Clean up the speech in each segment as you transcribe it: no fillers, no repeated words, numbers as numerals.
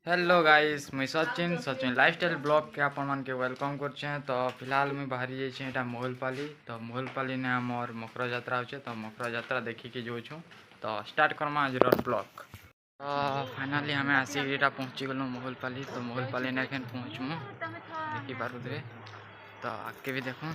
Hello guys मुई Sachin Sachin lifestyle blog के आपण मान के वेलकम करछे। तो फिलहाल मुई बाहरी जाइछे एटा मोहलपाली। तो मोहलपाली ने हमर मकर यात्रा होछे। तो मकर यात्रा देखि के जोछु। तो स्टार्ट करमा आज ब्लॉग। तो फाइनली हमें आसी एटा पहुंची गलो मोहलपाली। तो मोहलपाली ने एखन पहुंचमु देखि पारुथबे। तो आके भी देखो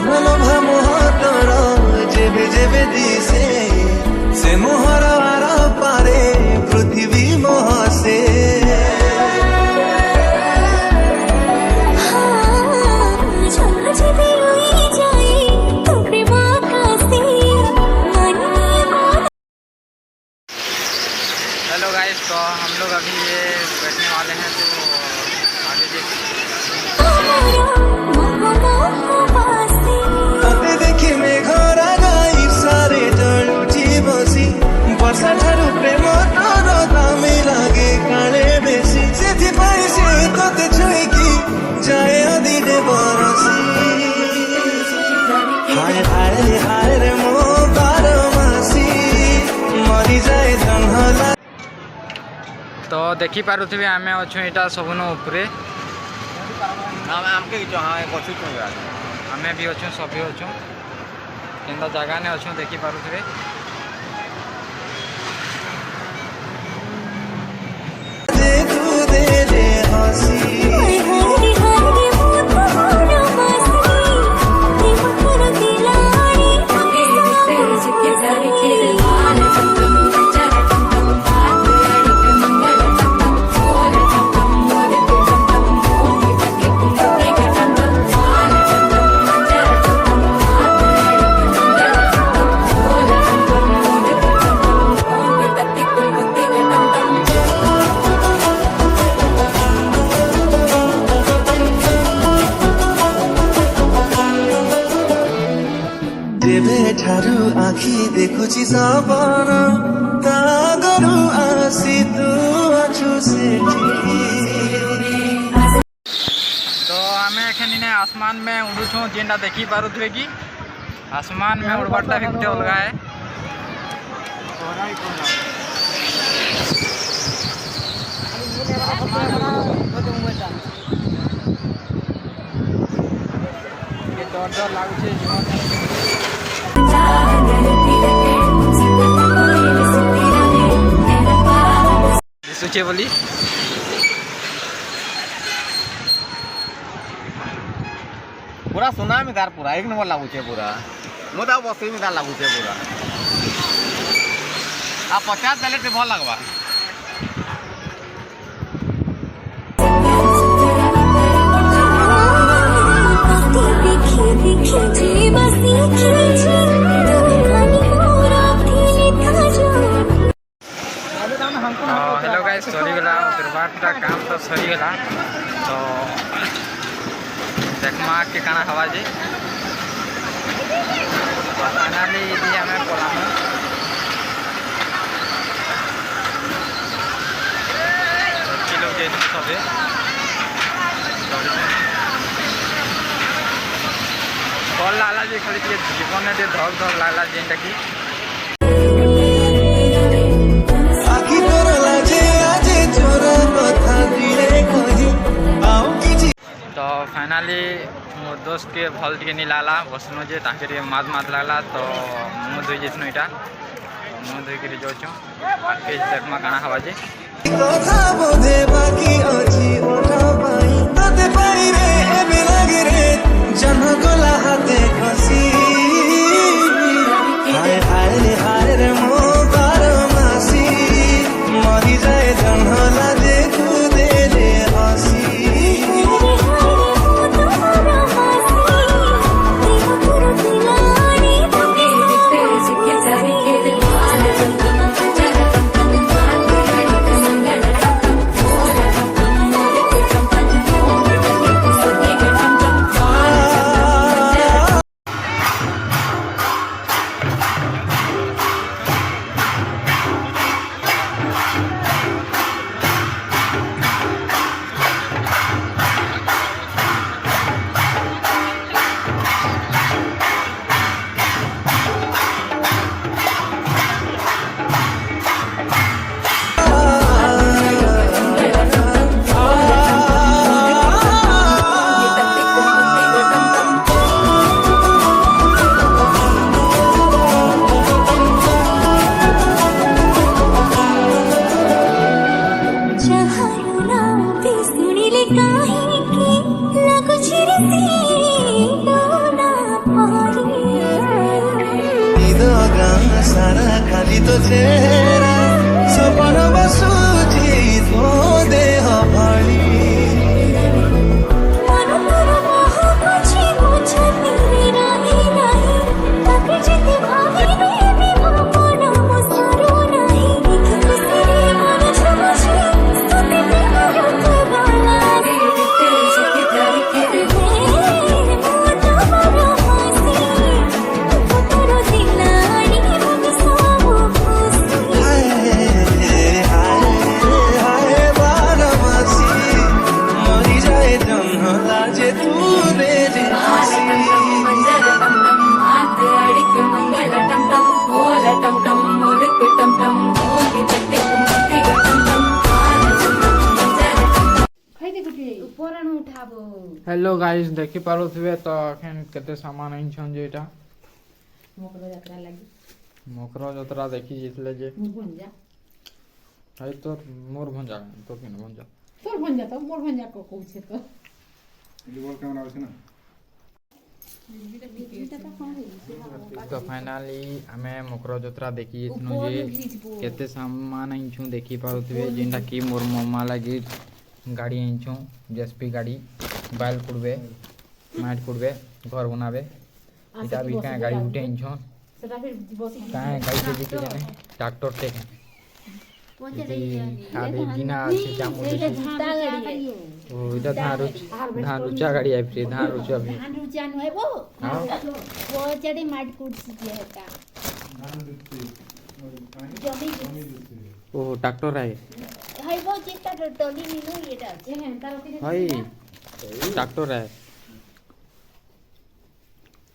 मनलोभा मोहतर जेबे जेबे दिसे से मोहर आर पारे पृथ्वी मोहसे हेलो गाइस। तो हम लोग अभी ये बैठने वाले हैं। तो आगे देखि में घर गाई सारे जलुची बसी वर्षा ठारू प्रेम तोर दामी लागे काले बेसी सेथि पाई से तोते छुईकी जाए अदिने बरसी हाय हाय हाय रे मो बारमासी मरी जाए जन्हला। तो देखी पारुथिबे आमे अछु एटा सबन ऊपरे आमे भी अछु सभी अछु केंदा जगह ने अछु देखी पारुथिबे। ठारू आखि देखुची सपन तागरु आसी तू अछु सेठी। तो आमे एखन ने आसमान में उड़ुछो जेंडा देखी पारुथबे कि आसमान में उड़बाटा भी गुटे अलगा है। ये डर डर लागुछे सोचे बोली पूरा सुना में दार पूरा एक नंबर लागू पूरा मुदा बसी में दार लागू पूरा आ 50 देले से भल लगवा। हेलो गाइस सरीगला दुर्बाटा काम तो सरीगला। तो देखमा के काना हवा जे फाइनली ये हमें पलाम लोग जे सबे भल लागला जे खाली जीवन में धक धक लागला जेनटा कि तो फाइनली मोर दोस्त के भल टे नहीं लागला बसनो जे ताके मात मात लागला। तो मुँह धोई जाइछनु इटा मुँह धोई कर जाऊँ आगे देखमा काना हवा जे हाय हाय हाय रे मो बारमासी मरी जाए जन्हला देखू दे रे हसी। सारा खाली तो चेहरा सपन बसुची तो देह भली हेलो गाइस देखि पारुथिबे तो एखन केते सामान आइछन जे एटा मकर यात्रा देखि जितले जे हई तो मोर भंजा तो केन भंजा तोर भंजा तो मोर भंजा को कहू छे तो रिवॉल्व कैमरा आवे छै ना तो फाइनली हमें मकर यात्रा देखि जितनु जे केते सामान आइछु देखि पारुथिबे जेंटा की मोर मम्मा लागि गाड़ी आइछु जेएसपी गाड़ी बाइल कुड़बे माइट कुड़बे घर बनाबे इटा भी का गाड़ी उठे आइछु सेटा फिर बस का गाड़ी के दिखे जाने ट्रैक्टर टेक आबे बिना से जामो ओ इटा धान रुचा गाड़ी आइ फिर धान रुचा भी धान रुचा न हेबो वो चढ़ी माट कुर्सी के हटा ओ ट्रैक्टर आए हेबो जेता टोली मिलो एटा जे तारो के हई ट्रैक्टर आए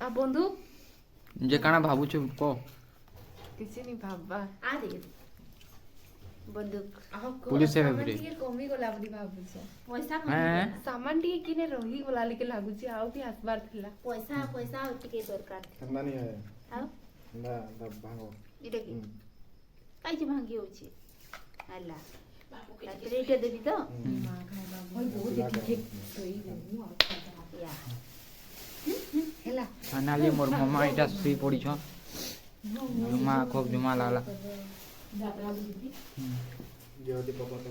आ बंधु जे काना भाबु छु को किसी नहीं भाबा आ दे बंदूक पुलिस है बरे ଟିକେ କମି ଗଲା ବୋଲି ଭାବୁଛି पैसा हैं ସାମାନ ଟିକେ କିନେ ରହି ଗଲା ଲିକେ ଲାଗୁଛି ଆଉ ବି ଆସିବାର ଥିଲା पैसा टिके दरकार ठंडा नहीं है आओ ठंडा भागो इटा की काई जे भांगी होची हल्ला रात्रि इटा देबी तो या ହେଲା फाइनली मोर मम्मा इटा सुई पड़ी छ जुमा खूब जुमा लागला जे होती पकड़ तो